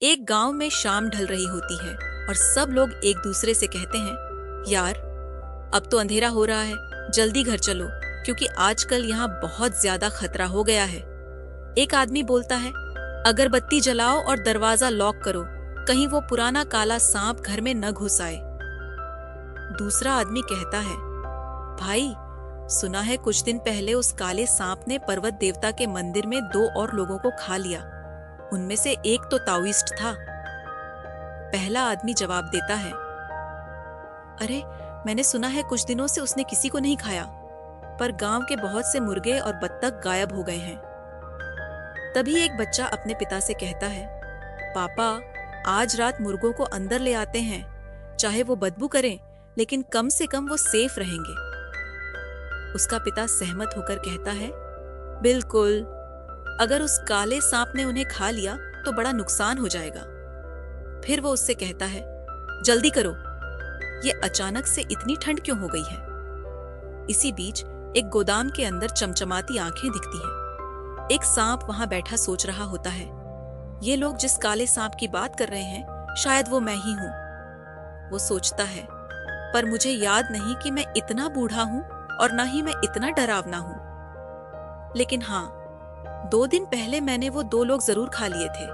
एक गांव में शाम ढल रही होती है और सब लोग एक दूसरे से कहते हैं, यार अब तो अंधेरा हो रहा है, जल्दी घर चलो क्योंकि आजकल यहाँ बहुत ज्यादा खतरा हो गया है। एक आदमी बोलता है, अगरबत्ती जलाओ और दरवाजा लॉक करो, कहीं वो पुराना काला सांप घर में न घुस आए। दूसरा आदमी कहता है, भाई सुना है कुछ दिन पहले उस काले सांप ने पर्वत देवता के मंदिर में 2 और लोगों को खा लिया, उनमें से एक तो ताओइस्ट था। पहला आदमी जवाब देता है, अरे मैंने सुना है कुछ दिनों से उसने किसी को नहीं खाया, पर गांव के बहुत से मुर्गे और बत्तख गायब हो गए हैं। तभी एक बच्चा अपने पिता से कहता है, पापा आज रात मुर्गों को अंदर ले आते हैं, चाहे वो बदबू करें लेकिन कम से कम वो सेफ रहेंगे। उसका पिता सहमत होकर कहता है, बिल्कुल, अगर उस काले सांप ने उन्हें खा लिया तो बड़ा नुकसान हो जाएगा। फिर वो उससे कहता है, जल्दी करो, ये अचानक से इतनी ठंड क्यों हो गई है। इसी बीच एक गोदाम के अंदर चमचमाती आंखें दिखती हैं। एक सांप वहां बैठा सोच रहा होता है, ये लोग जिस काले सांप की बात कर रहे हैं शायद वो मैं ही हूं। वो सोचता है, पर मुझे याद नहीं कि मैं इतना बूढ़ा हूं और ना ही मैं इतना डरावना हूं। लेकिन हाँ, 2 दिन पहले मैंने वो 2 लोग जरूर खा लिए थे।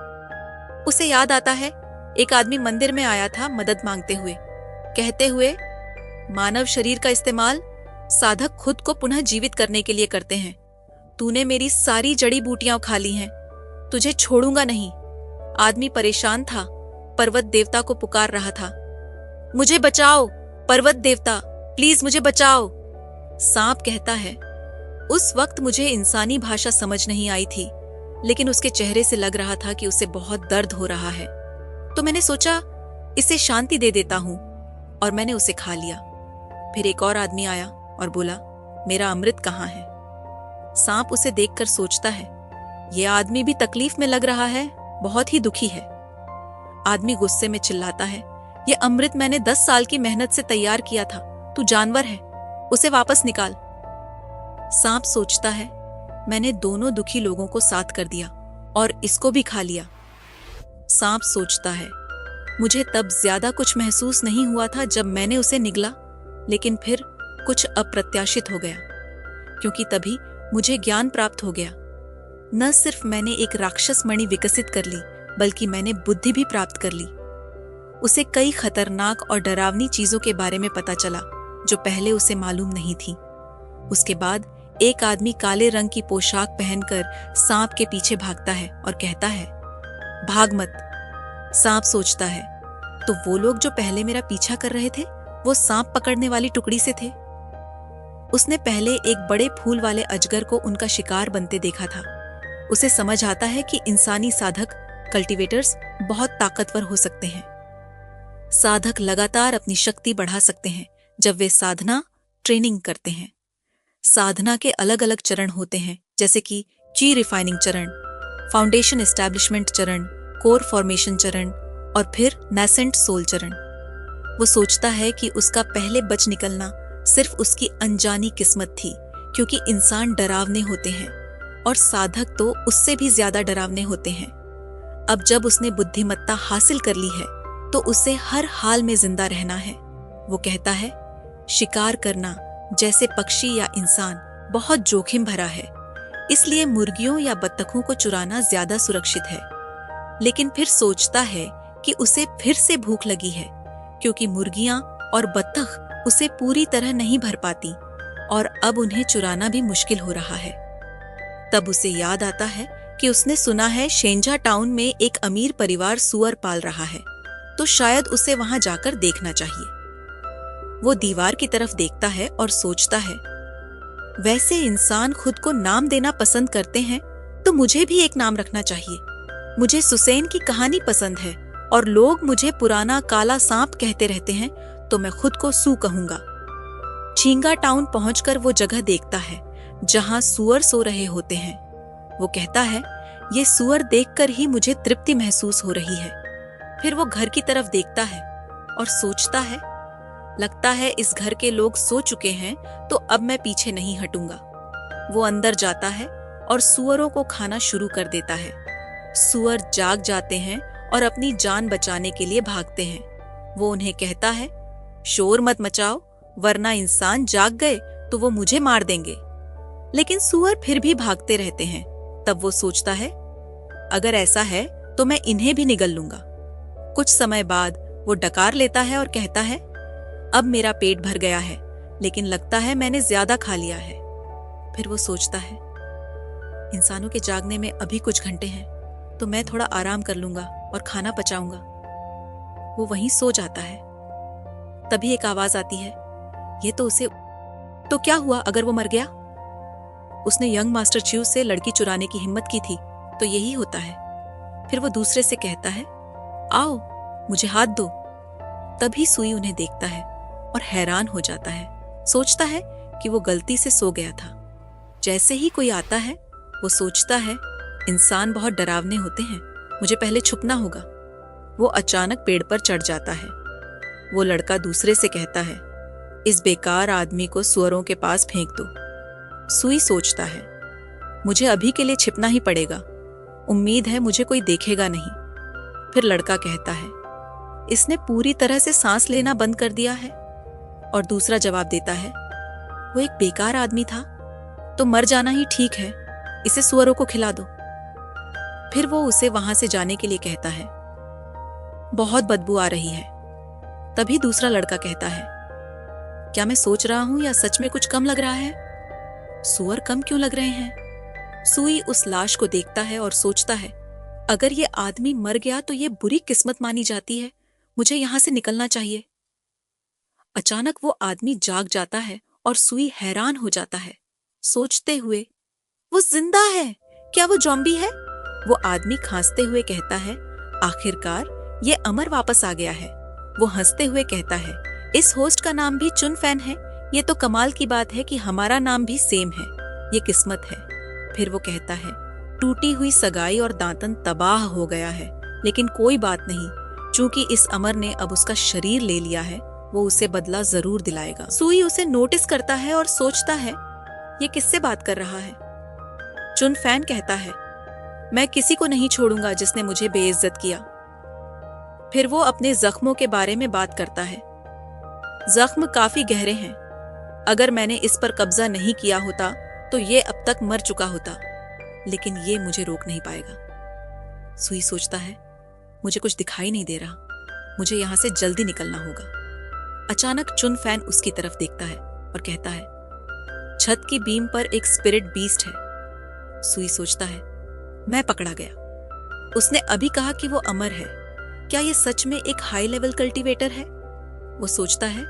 उसे याद आता है, एक आदमी मंदिर में आया था मदद मांगते हुए, कहते हुए, मानव शरीर का इस्तेमाल साधक खुद को पुनः जीवित करने के लिए करते हैं। तूने मेरी सारी जड़ी बूटियां खा ली हैं, तुझे छोड़ूंगा नहीं। आदमी परेशान था, पर्वत देवता को पुकार रहा था, मुझे बचाओ पर्वत देवता, प्लीज मुझे बचाओ। सांप कहता है, उस वक्त मुझे इंसानी भाषा समझ नहीं आई थी, लेकिन उसके चेहरे से लग रहा था कि उसे बहुत दर्द हो रहा है, तो मैंने सोचा इसे शांति दे देता हूं और मैंने उसे खा लिया। फिर एक और आदमी आया और बोला, मेरा अमृत कहाँ है। सांप उसे देखकर सोचता है, यह आदमी भी तकलीफ में लग रहा है, बहुत ही दुखी है। आदमी गुस्से में चिल्लाता है, यह अमृत मैंने 10 साल की मेहनत से तैयार किया था, तू जानवर है, उसे वापस निकाल। सांप सोचता है, मैंने दोनों दुखी लोगों को साथ कर दिया और इसको भी खा लिया। सांप सोचता है, मुझे तब ज्यादा कुछ महसूस नहीं हुआ था जब मैंने उसे निगला, लेकिन फिर कुछ अप्रत्याशित हो गया, क्योंकि तभी मुझे ज्ञान प्राप्त हो गया। न सिर्फ मैंने एक राक्षस मणि विकसित कर ली, बल्कि मैंने बुद्धि भी प्राप्त कर ली। उसे कई खतरनाक और डरावनी चीजों के बारे में पता चला जो पहले उसे मालूम नहीं थी। उसके बाद एक आदमी काले रंग की पोशाक पहनकर सांप के पीछे भागता है और कहता है, भाग मत। सांप सोचता है, तो वो लोग जो पहले मेरा पीछा कर रहे थे वो सांप पकड़ने वाली टुकड़ी से थे। उसने पहले एक बड़े फूल वाले अजगर को उनका शिकार बनते देखा था। उसे समझ आता है कि इंसानी साधक कल्टीवेटर्स बहुत ताकतवर हो सकते हैं। साधक लगातार अपनी शक्ति बढ़ा सकते हैं जब वे साधना ट्रेनिंग करते हैं। साधना के अलग अलग चरण होते हैं, जैसे कि ची रिफाइनिंग चरण, फाउंडेशन एस्टैब्लिशमेंट चरण, कोर फॉर्मेशन चरण और फिर नेसेंट सोल चरण। वो सोचता है कि उसका पहले बच निकलना सिर्फ उसकी अनजानी किस्मत थी, क्योंकि इंसान डरावने होते हैं और साधक तो उससे भी ज्यादा डरावने होते हैं। अब जब उसने बुद्धिमत्ता हासिल कर ली है तो उसे हर हाल में जिंदा रहना है। वो कहता है, शिकार करना जैसे पक्षी या इंसान बहुत जोखिम भरा है, इसलिए मुर्गियों या बत्तखों को चुराना ज्यादा सुरक्षित है। लेकिन फिर सोचता है कि उसे फिर से भूख लगी है, क्योंकि मुर्गियां और बत्तख उसे पूरी तरह नहीं भर पाती और अब उन्हें चुराना भी मुश्किल हो रहा है। तब उसे याद आता है कि उसने सुना है शेंजा टाउन में एक अमीर परिवार सुअर पाल रहा है, तो शायद उसे वहां जाकर देखना चाहिए। वो दीवार की तरफ देखता है और सोचता है, वैसे इंसान खुद को नाम देना पसंद करते हैं, तो मुझे भी एक नाम रखना चाहिए। मुझे सुसैन की कहानी पसंद है और लोग मुझे पुराना काला सांप कहते रहते हैं, तो मैं खुद को सू कहूंगा। छींगा टाउन पहुंचकर वो जगह देखता है जहां सुअर सो रहे होते हैं। वो कहता है, ये सुअर देखकर ही मुझे तृप्ति महसूस हो रही है। फिर वो घर की तरफ देखता है और सोचता है, लगता है इस घर के लोग सो चुके हैं, तो अब मैं पीछे नहीं हटूंगा। वो अंदर जाता है और सुअरों को खाना शुरू कर देता है। सुअर जाग जाते हैं और अपनी जान बचाने के लिए भागते हैं। वो उन्हें कहता है, शोर मत मचाओ, वरना इंसान जाग गए तो वो मुझे मार देंगे। लेकिन सूअर फिर भी भागते रहते हैं। तब वो सोचता है, अगर ऐसा है तो मैं इन्हें भी निगल लूंगा। कुछ समय बाद वो डकार लेता है और कहता है, अब मेरा पेट भर गया है, लेकिन लगता है मैंने ज्यादा खा लिया है। फिर वो सोचता है, इंसानों के जागने में अभी कुछ घंटे हैं, तो मैं थोड़ा आराम कर लूंगा और खाना पचाऊंगा। वो वहीं सो जाता है। तभी एक आवाज आती है, ये तो उसे, तो क्या हुआ अगर वो मर गया? उसने यंग मास्टर च्यू से लड़की चुराने की हिम्मत की थी, तो यही होता है। फिर वो दूसरे से कहता है, आओ मुझे हाथ दो। तभी सुई उन्हें देखता है और हैरान हो जाता है। सोचता है कि वो गलती से सो गया था। जैसे ही कोई आता है, वो सोचता है, इंसान बहुत डरावने होते हैं, मुझे पहले छुपना होगा। वो अचानक पेड़ पर चढ़ जाता है। वो लड़का दूसरे से कहता है, इस बेकार आदमी को सुअरों के पास फेंक दो। सुई सोचता है, मुझे अभी के लिए छिपना ही पड़ेगा, उम्मीद है मुझे कोई देखेगा नहीं। फिर लड़का कहता है, इसने पूरी तरह से सांस लेना बंद कर दिया है। और दूसरा जवाब देता है, वो एक बेकार आदमी था, तो मर जाना ही ठीक है, इसे सुअरों को खिला दो। फिर वो उसे वहां से जाने के लिए कहता है। बहुत बदबू आ रही है। तभी दूसरा लड़का कहता है, क्या मैं सोच रहा हूं या सच में कुछ कम लग रहा है? सुअर कम क्यों लग रहे हैं? सुई उस लाश को देखता है और सोचता है, अगर ये आदमी मर गया तो ये बुरी किस्मत मानी जाती है, मुझे यहां से निकलना चाहिए। अचानक वो आदमी जाग जाता है और सुई हैरान हो जाता है, सोचते हुए, वो जिंदा है, क्या वो जॉम्बी है? वो आदमी खांसते हुए कहता है, आखिरकार ये अमर वापस आ गया है। वो हंसते हुए कहता है, इस होस्ट का नाम भी चुन फैन है। ये तो कमाल की बात है कि हमारा नाम भी सेम है, ये किस्मत है। फिर वो कहता है, टूटी हुई सगाई और दांतन तबाह हो गया है, लेकिन कोई बात नहीं, चूंकि इस अमर ने अब उसका शरीर ले लिया है, वो उसे बदला जरूर दिलाएगा। सुई उसे नोटिस करता है और सोचता है, ये किससे बात कर रहा है? चुन फैन कहता है, मैं किसी को नहीं छोड़ूंगा जिसने मुझे बेइज्जत किया। फिर वो अपने जख्मों के बारे में बात करता है। जख्म काफी गहरे हैं, अगर मैंने इस पर कब्जा नहीं किया होता तो ये अब तक मर चुका होता, लेकिन ये मुझे रोक नहीं पाएगा। सुई सोचता है, मुझे कुछ दिखाई नहीं दे रहा, मुझे यहां से जल्दी निकलना होगा। अचानक चुन फैन उसकी तरफ देखता है और कहता है, छत की बीम पर एक स्पिरिट बीस्ट है। सुई सोचता है, मैं पकड़ा गया। उसने अभी कहा कि वो अमर है, क्या ये सच में एक हाई लेवल कल्टीवेटर है? वो सोचता है,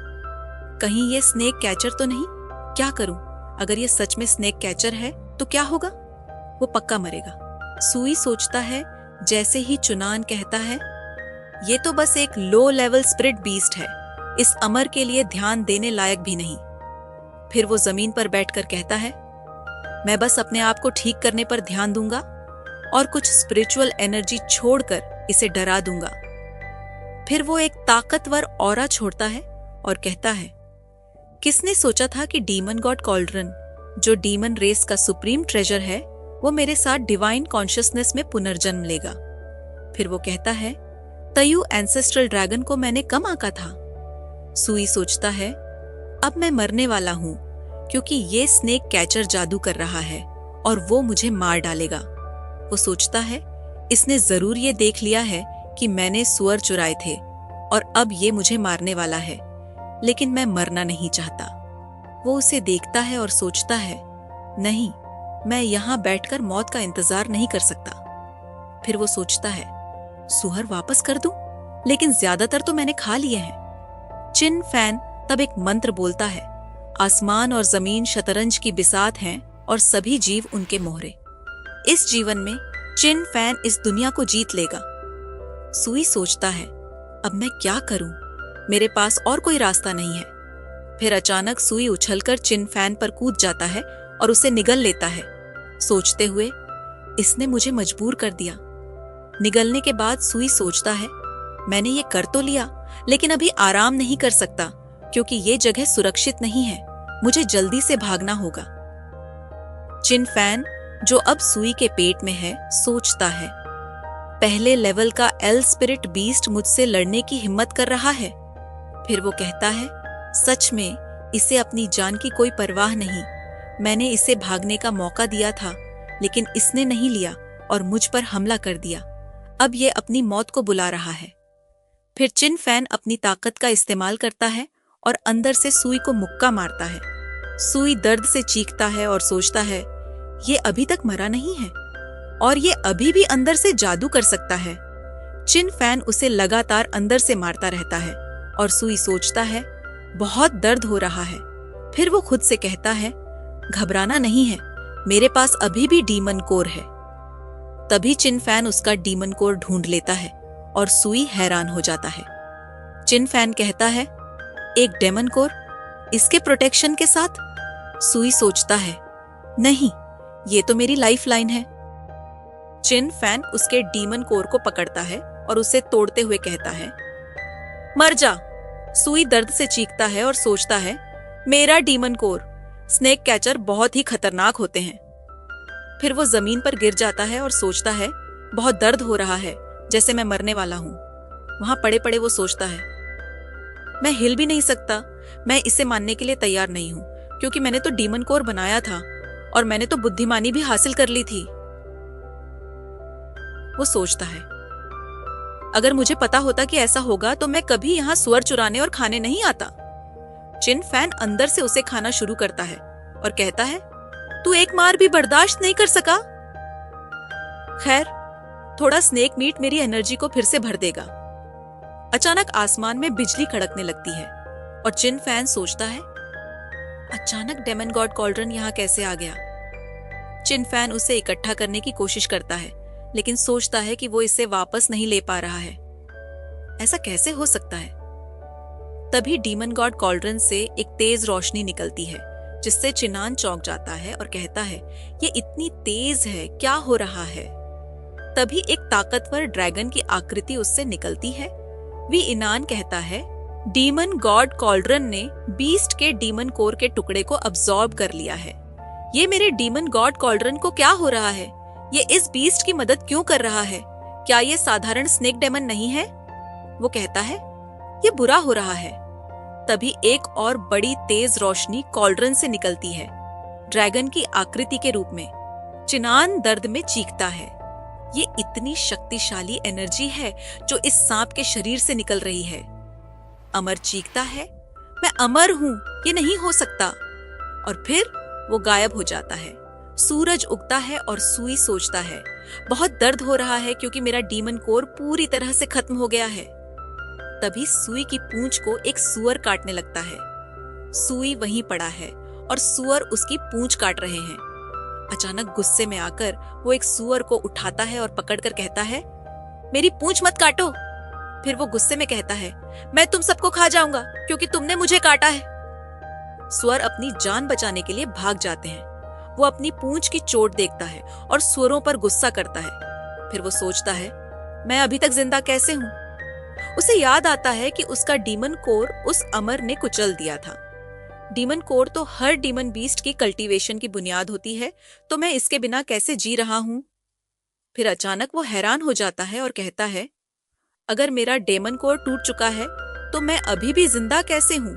कहीं ये स्नेक कैचर तो नहीं? क्या करूं? अगर ये सच में स्नेक कैचर है तो क्या होगा? वो पक्का मरेगा। सुई सोचता है, जैसे ही चुनान कहता है, ये तो बस एक लो लेवल स्पिरिट बीस्ट है, इस अमर के लिए ध्यान देने लायक भी नहीं। फिर वो जमीन पर बैठकर कहता है, मैं बस अपने आप को ठीक करने पर ध्यान दूंगा और कुछ स्पिरिचुअल एनर्जी छोड़कर इसे डरा दूंगा। फिर वो एक ताकतवर ऑरा छोड़ता है और कहता है, किसने सोचा था कि डीमन गॉड कॉल्ड्रन, जो डीमन रेस का सुप्रीम ट्रेजर है, वो मेरे साथ डिवाइन कॉन्शियसनेस में पुनर्जन्म लेगा। फिर वो कहता है, तयु एंसेस्ट्रल ड्रैगन को मैंने कम आंका था। सुई सोचता है, अब मैं मरने वाला हूं, क्योंकि ये स्नेक कैचर जादू कर रहा है और वो मुझे मार डालेगा। वो सोचता है, इसने जरूर ये देख लिया है कि मैंने सुअर चुराए थे और अब ये मुझे मारने वाला है, लेकिन मैं मरना नहीं चाहता। वो उसे देखता है और सोचता है, नहीं, मैं यहां बैठकर मौत का इंतजार नहीं कर सकता। फिर वो सोचता है, सुअर वापस कर दूं, लेकिन ज्यादातर तो मैंने खा लिए हैं। चिन फैन तब एक मंत्र बोलता है, आसमान और जमीन शतरंज की बिसात हैं और सभी जीव उनके मोहरे। इस जीवन में चिन फैन इस दुनिया को जीत लेगा। सुई सोचता है, अब मैं क्या करूं? मेरे पास और कोई रास्ता नहीं है। फिर अचानक सुई उछलकर चिन फैन पर कूद जाता है और उसे निगल लेता है, सोचते हुए, इसने मुझे मजबूर कर दिया। निगलने के बाद सुई सोचता है, मैंने ये कर तो लिया, लेकिन अभी आराम नहीं कर सकता, क्योंकि ये जगह सुरक्षित नहीं है, मुझे जल्दी से भागना होगा। चिन फैन, जो अब सुई के पेट में है, सोचता है, पहले लेवल का एल स्पिरिट बीस्ट मुझसे लड़ने की हिम्मत कर रहा है। फिर वो कहता है, सच में इसे अपनी जान की कोई परवाह नहीं। मैंने इसे भागने का मौका दिया था, लेकिन इसने नहीं लिया और मुझ पर हमला कर दिया। अब ये अपनी मौत को बुला रहा है। फिर चिन फैन अपनी ताकत का इस्तेमाल करता है और अंदर से सुई को मुक्का मारता है। सुई दर्द से चीखता है और सोचता है, ये अभी तक मरा नहीं है और ये अभी भी अंदर से जादू कर सकता है। चिन फैन उसे लगातार अंदर से मारता रहता है और सुई सोचता है, बहुत दर्द हो रहा है। फिर वो खुद से कहता है, घबराना नहीं है, मेरे पास अभी भी डीमन कोर है। तभी चिन फैन उसका डीमन कोर ढूंढ लेता है और सुई हैरान हो जाता है। चिन फैन कहता है, एक डेमन कोर, इसके प्रोटेक्शन के साथ? सुई सोचता है, नहीं, ये तो मेरी लाइफ लाइन है। चिन फैन उसके डीमन कोर को पकड़ता है और उसे तोड़ते हुए कहता है, मर जा। सुई दर्द से चीखता है और सोचता है, मेरा डीमन कोर, स्नेक कैचर बहुत ही खतरनाक होते हैं। फिर वो जमीन पर गिर जाता है और सोचता है, बहुत दर्द हो रहा है, जैसे मैं मरने वाला हूं। वहां पड़े पड़े वो सोचता है, मैं हिल भी नहीं सकता। मैं इसे मानने के लिए तैयार नहीं हूं, क्योंकि मैंने तो डीमन कोर बनाया था और मैंने तो बुद्धिमानी भी हासिल कर ली थी। वो सोचता है, अगर मुझे पता होता कि ऐसा होगा तो मैं कभी यहां सुअर चुराने और खाने नहीं आता। चिन फैन अंदर से उसे खाना शुरू करता है और कहता है, तू एक मार भी बर्दाश्त नहीं कर सका? खैर, थोड़ा स्नेक मीट मेरी एनर्जी को फिर से भर देगा। अचानक आसमान में बिजली कड़कने लगती है और चिन फैन सोचता है, अचानक डेमन गॉड कॉल्ड्रन यहाँ कैसे आ गया? चिन फैन उसे इकट्ठा करने की कोशिश करता है, लेकिन सोचता है कि वो इसे वापस नहीं ले पा रहा है। ऐसा कैसे हो सकता है? तभी डीमन गॉड कॉल्ड्रन से एक तेज रोशनी निकलती है, जिससे चिनान चौंक जाता है और कहता है, ये इतनी तेज है, क्या हो रहा है? तभी एक ताकतवर ड्रैगन की आकृति उससे निकलती है। वी इनान कहता है, डीमन गॉड कॉल्ड्रन ने बीस्ट के डीमन कोर के टुकड़े को अब्सॉर्ब कर लिया है। ये मेरे डीमन गॉड कॉल्ड्रन को क्या हो रहा है? ये इस बीस्ट की मदद क्यों कर रहा है? क्या ये साधारण स्नेक डेमन नहीं है? वो कहता है, ये बुरा हो रहा है। तभी एक और बड़ी तेज रोशनी कॉल्ड्रन से निकलती है, ड्रैगन की आकृति के रूप में। चिनान दर्द में चीखता है, ये इतनी शक्तिशाली एनर्जी है जो इस सांप के शरीर से निकल रही है। अमर चीखता है, मैं अमर हूं, ये नहीं हो सकता। और फिर वो गायब हो जाता है। सूरज उगता है और सुई सोचता है, बहुत दर्द हो रहा है क्योंकि मेरा डीमन कोर पूरी तरह से खत्म हो गया है। तभी सुई की पूंछ को एक सुअर काटने लगता है। सुई वहीं पड़ा है और सुअर उसकी पूंछ काट रहे हैं। अचानक गुस्से में आकर वो एक सुअर को उठाता है और पकड़कर कहता है, मेरी पूंछ मत काटो। फिर वो गुस्से में कहता है, मैं तुम सबको खा जाऊंगा क्योंकि तुमने मुझे काटा है। सुअर अपनी जान बचाने के लिए भाग जाते हैं। वो अपनी पूंछ की चोट देखता है और सुअरों पर गुस्सा करता है। फिर वो सोचता है, मैं अभी तक जिंदा कैसे हूं? उसे याद आता है कि उसका डीमन कोर उस अमर ने कुचल दिया था। डीमन कोर तो हर डीमन बीस्ट की कल्टीवेशन की बुनियाद होती है, तो मैं इसके बिना कैसे जी रहा हूं? फिर अचानक वो हैरान हो जाता है और कहता है, अगर मेरा डेमन कोर टूट चुका है तो मैं अभी भी जिंदा कैसे हूं?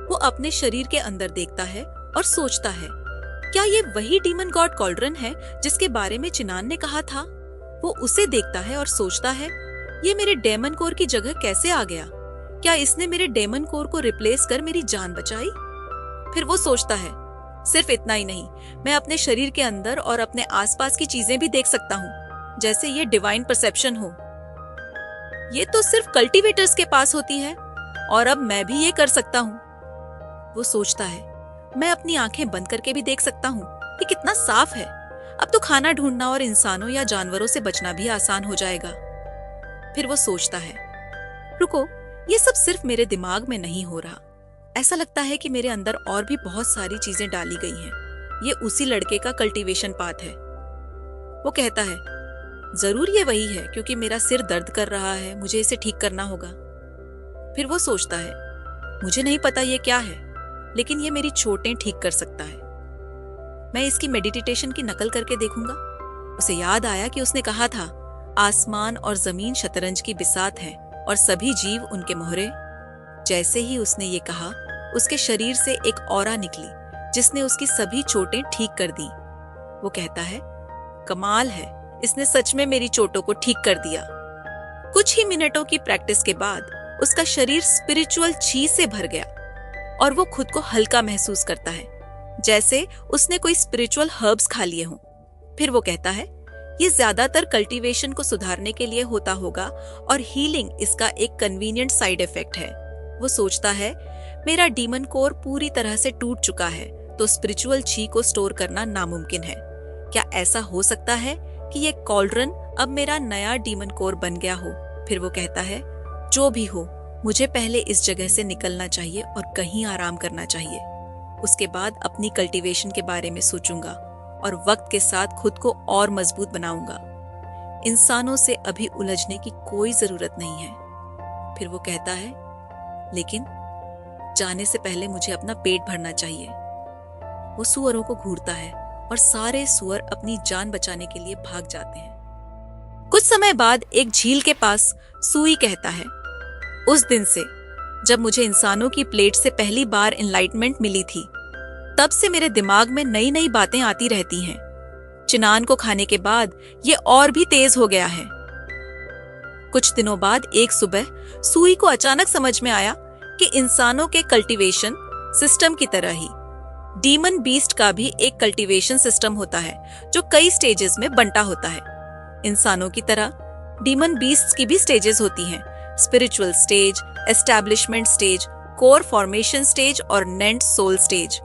वो अपने शरीर के अंदर देखता है और सोचता है, क्या ये वही डीमन गॉड कॉल्ड्रन है जिसके बारे में चिनान ने कहा था? वो उसे देखता है और सोचता है, ये मेरे डेमन कोर की जगह कैसे आ गया? क्या इसने मेरे डेमन कोर को रिप्लेस कर मेरी जान बचाई? फिर वो सोचता है, सिर्फ इतना ही नहीं, मैं अपने शरीर के अंदर और अपने आसपास की चीजें भी देख सकता हूँ, जैसे ये डिवाइन परसेप्शन हो। ये तो सिर्फ कल्टीवेटर्स के पास होती है और अब मैं भी ये कर सकता हूँ। वो सोचता है, मैं अपनी आंखें बंद करके भी देख सकता हूँ, ये कितना साफ है। अब तो खाना ढूंढना और इंसानों या जानवरों से बचना भी आसान हो जाएगा। फिर वो सोचता है, रुको, ये सब सिर्फ मेरे दिमाग में नहीं हो रहा। ऐसा लगता है कि मेरे अंदर और भी बहुत सारी चीजें डाली गई हैं। ये उसी लड़के का कल्टीवेशन पाथ है। वो कहता है, जरूर ये वही है, क्योंकि मेरा सिर दर्द कर रहा है, मुझे इसे ठीक करना होगा। फिर वो सोचता है, मुझे नहीं पता ये क्या है, लेकिन ये मेरी चोटें ठीक कर सकता है। मैं इसकी मेडिटेशन की नकल करके देखूंगा। उसे याद आया कि उसने कहा था, आसमान और जमीन शतरंज की बिसात है और सभी जीव उनके मोहरे। जैसे ही उसने ये कहा, उसके शरीर से एक ऑरा निकली जिसने उसकी सभी चोटें ठीक कर दी। वो कहता है, कमाल है, इसने सच में मेरी चोटों को ठीक कर दिया। कुछ ही मिनटों की प्रैक्टिस के बाद उसका शरीर स्पिरिचुअल ची से भर गया और वो खुद को हल्का महसूस करता है, जैसे उसने कोई स्पिरिचुअल हर्ब्स खा लिए हों। फिर वो कहता है, ये ज्यादातर कल्टीवेशन को सुधारने के लिए होता होगा और हीलिंग इसका एक कन्वीनियंट साइड इफेक्ट है। वो सोचता है, मेरा डीमन कोर पूरी तरह से टूट चुका है, तो स्पिरिचुअल ची को स्टोर करना नामुमकिन है। क्या ऐसा हो सकता है कि ये कॉल्ड्रन अब मेरा नया डीमन कोर बन गया हो? फिर वो कहता है, जो भी हो, मुझे पहले इस जगह से निकलना चाहिए और कहीं आराम करना चाहिए। उसके बाद अपनी कल्टीवेशन के बारे में सोचूंगा और वक्त के साथ खुद को और मजबूत बनाऊंगा। इंसानों से अभी उलझने की कोई जरूरत नहीं है। फिर वो कहता है, लेकिन जाने से पहले मुझे अपना पेट भरना चाहिए। वो सुअरों को घूरता है और सारे सुअर अपनी जान बचाने के लिए भाग जाते हैं। कुछ समय बाद एक झील के पास सुई कहता है, उस दिन से जब मुझे इंसानों की प्लेट से पहली बार एनलाइटमेंट मिली थी, तब से मेरे दिमाग में नई नई बातें आती रहती हैं। चिनान को खाने के बाद ये और भी तेज हो गया है। कुछ दिनों बाद एक सुबह सुई को अचानक समझ में आया कि इंसानों के कल्टीवेशन सिस्टम की तरह ही डीमन बीस्ट का भी एक कल्टीवेशन सिस्टम होता है, जो कई स्टेजेस में बंटा होता है। इंसानों की तरह डीमन बीस्ट्स की भी स्टेजेस होती हैं, spiritual stage, establishment stage, core formation stage और नेंट सोल स्टेज।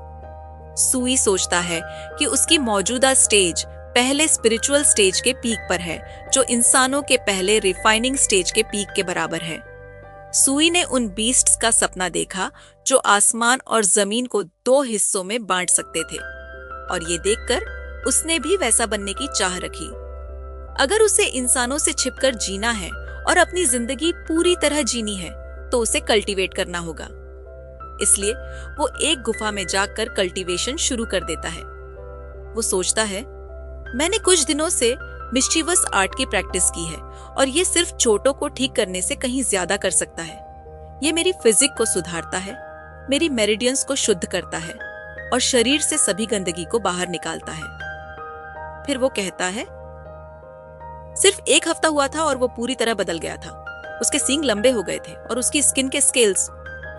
सुई सोचता है कि उसकी मौजूदा स्टेज पहले स्पिरिचुअल स्टेज के पीक पर है, जो इंसानों के पहले रिफाइनिंग स्टेज के पीक के बराबर है। सुई ने उन बीस्ट्स का सपना देखा जो आसमान और जमीन को 2 हिस्सों में बांट सकते थे, और ये देखकर उसने भी वैसा बनने की चाह रखी। अगर उसे इंसानों से छिपकर जीना है और अपनी जिंदगी पूरी तरह जीनी है, तो उसे कल्टीवेट करना होगा। इसलिए वो एक गुफा में जाकर कल्टीवेशन शुरू कर देता है। वो सोचता है, मैंने कुछ दिनों से मिस्चीवस आर्ट की प्रैक्टिस की है और ये सिर्फ चोटों को ठीक करने से कहीं ज्यादा कर सकता है। ये मेरी फिजिक को सुधारता है, मेरी मेरिडियंस को शुद्ध करता है और शरीर से सभी गंदगी को बाहर निकालता है। फिर वो कहता है, सिर्फ 1 हफ्ता हुआ था और वो पूरी तरह बदल गया था। उसके सींग लंबे हो गए थे और उसकी स्किन के स्केल्स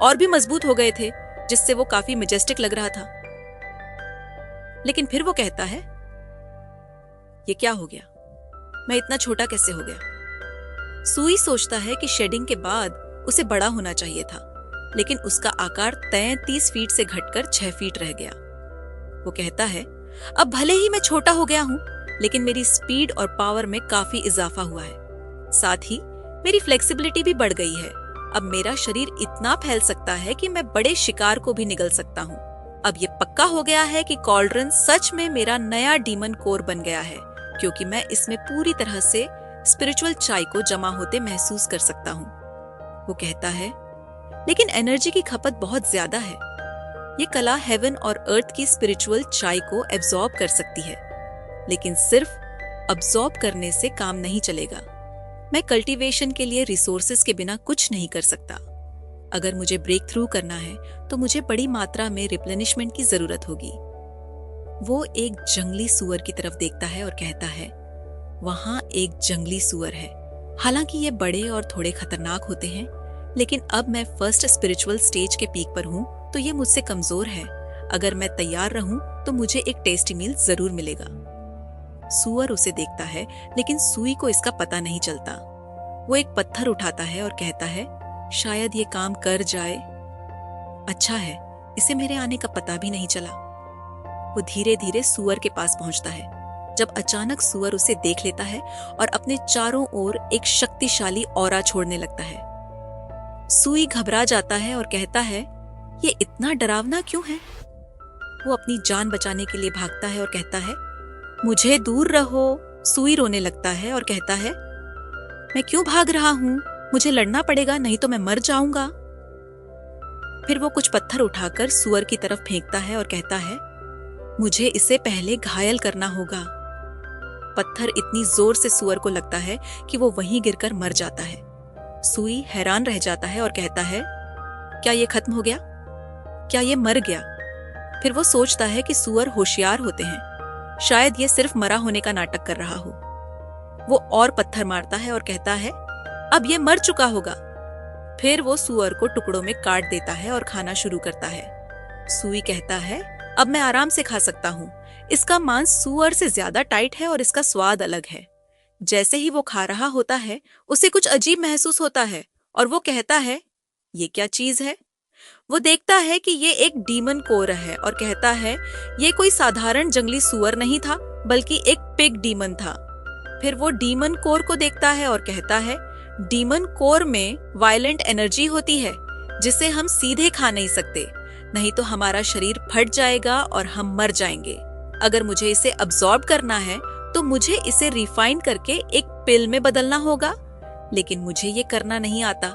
और भी मजबूत हो गए थे, जिससे वो काफी मेजेस्टिक लग रहा था। लेकिन फिर वो कहता है, ये क्या हो गया? मैं इतना छोटा कैसे हो गया? सुई सोचता है कि शेडिंग के बाद उसे बड़ा होना चाहिए था, लेकिन उसका आकार 33 फीट से घटकर 6 फीट रह गया। वो कहता है, अब भले ही मैं छोटा हो गया हूं, लेकिन मेरी स्पीड और पावर में काफी इजाफा हुआ है। साथ ही मेरी फ्लेक्सिबिलिटी भी बढ़ गई है। अब मेरा शरीर इतना फैल सकता है कि मैं बड़े शिकार को भी निगल सकता हूँ। अब ये पक्का हो गया है कि कॉल्ड्रन सच में मेरा नया डीमन कोर बन गया है, क्योंकि मैं इसमें पूरी तरह से स्पिरिचुअल चाय को जमा होते महसूस कर सकता हूँ। वो कहता है, लेकिन एनर्जी की खपत बहुत ज्यादा है। ये कला हेवन और अर्थ की स्पिरिचुअल चाय को एब्जॉर्ब कर सकती है, लेकिन सिर्फ अब्जॉर्ब करने से काम नहीं चलेगा। मैं कल्टीवेशन के लिए रिसोर्सेज के बिना कुछ नहीं कर सकता। अगर मुझे ब्रेक थ्रू करना है तो मुझे बड़ी मात्रा में रिप्लेनिशमेंट की जरूरत होगी। वो एक जंगली सुअर की तरफ देखता है और कहता है, वहां एक जंगली सुअर है। हालांकि ये बड़े और थोड़े खतरनाक होते हैं, लेकिन अब मैं फर्स्ट स्पिरिचुअल स्टेज के पीक पर हूँ, तो ये मुझसे कमजोर है। अगर मैं तैयार रहूं तो मुझे एक टेस्टी मील जरूर मिलेगा। सुअर उसे देखता है, लेकिन सुई को इसका पता नहीं चलता। वो एक पत्थर उठाता है और कहता है, शायद ये काम कर जाए। अच्छा है, इसे मेरे आने का पता भी नहीं चला। वो धीरे धीरे सुअर के पास पहुंचता है, जब अचानक सुअर उसे देख लेता है और अपने चारों ओर एक शक्तिशाली ऑरा छोड़ने लगता है। सुई घबरा जाता है और कहता है, ये इतना डरावना क्यों है? वो अपनी जान बचाने के लिए भागता है और कहता है, मुझे दूर रहो। सुई रोने लगता है और कहता है, मैं क्यों भाग रहा हूं? मुझे लड़ना पड़ेगा, नहीं तो मैं मर जाऊंगा। फिर वो कुछ पत्थर उठाकर सुअर की तरफ फेंकता है और कहता है, मुझे इसे पहले घायल करना होगा। पत्थर इतनी जोर से सुअर को लगता है कि वो वहीं गिरकर मर जाता है। सुई हैरान रह जाता है और कहता है, क्या ये खत्म हो गया? क्या ये मर गया? फिर वो सोचता है कि सुअर होशियार होते हैं, शायद ये सिर्फ मरा होने का नाटक कर रहा हो। वो और पत्थर मारता है और कहता है, अब ये मर चुका होगा। फिर वो सुअर को टुकड़ों में काट देता है और खाना शुरू करता है। सुई कहता है, अब मैं आराम से खा सकता हूँ। इसका मांस सुअर से ज्यादा टाइट है और इसका स्वाद अलग है। जैसे ही वो खा रहा होता है, उसे कुछ अजीब महसूस होता है और वो कहता है, ये क्या चीज है? वो देखता है कि ये एक डीमन कोर है और कहता है, ये कोई साधारण जंगली सुअर नहीं था, बल्कि एक पिग डीमन था। फिर वो डीमन कोर को देखता है और कहता है, डीमन कोर में वायलेंट एनर्जी होती है जिसे हम सीधे खा नहीं सकते, नहीं तो हमारा शरीर फट जाएगा और हम मर जाएंगे। अगर मुझे इसे अब्सॉर्ब करना है तो मुझे इसे रिफाइन करके एक पिल में बदलना होगा, लेकिन मुझे ये करना नहीं आता।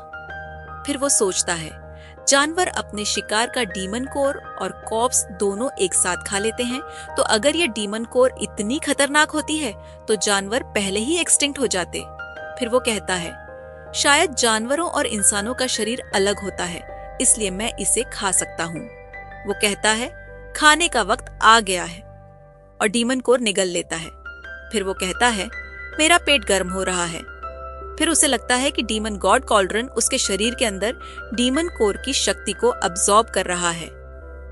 फिर वो सोचता है, जानवर अपने शिकार का डीमन कोर और कॉर्प्स दोनों एक साथ खा लेते हैं, तो अगर ये डीमन कोर इतनी खतरनाक होती है तो जानवर पहले ही एक्सटिंक्ट हो जाते। फिर वो कहता है, शायद जानवरों और इंसानों का शरीर अलग होता है, इसलिए मैं इसे खा सकता हूँ। वो कहता है, खाने का वक्त आ गया है, और डीमन कोर निगल लेता है। फिर वो कहता है, मेरा पेट गर्म हो रहा है। फिर उसे लगता है कि डीमन गॉड कॉल्ड्रन उसके शरीर के अंदर डीमन कोर की शक्ति को अब्सॉर्ब कर रहा है।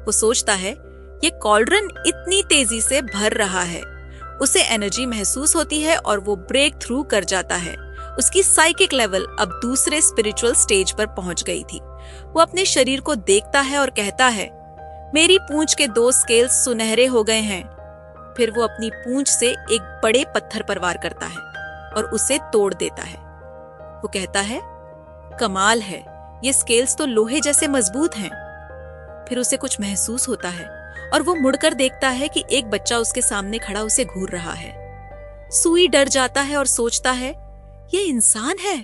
वो सोचता है, ये कॉल्ड्रन इतनी तेजी से भर रहा है। उसे एनर्जी महसूस होती है और वो ब्रेक थ्रू कर जाता है। उसकी साइकिक लेवल अब दूसरे स्पिरिचुअल स्टेज पर पहुंच गई थी। वो अपने शरीर को देखता है और कहता है, मेरी पूंछ के 2 स्केल्स सुनहरे हो गए हैं। फिर वो अपनी पूंछ से एक बड़े पत्थर पर वार करता है और उसे तोड़ देता है। वो कहता है, कमाल है, ये स्केल्स तो लोहे जैसे मजबूत हैं। फिर उसे कुछ महसूस होता है और वो मुड़कर देखता है कि एक बच्चा उसके सामने खड़ा उसे घूर रहा है। सुई डर जाता है और सोचता है, ये इंसान है।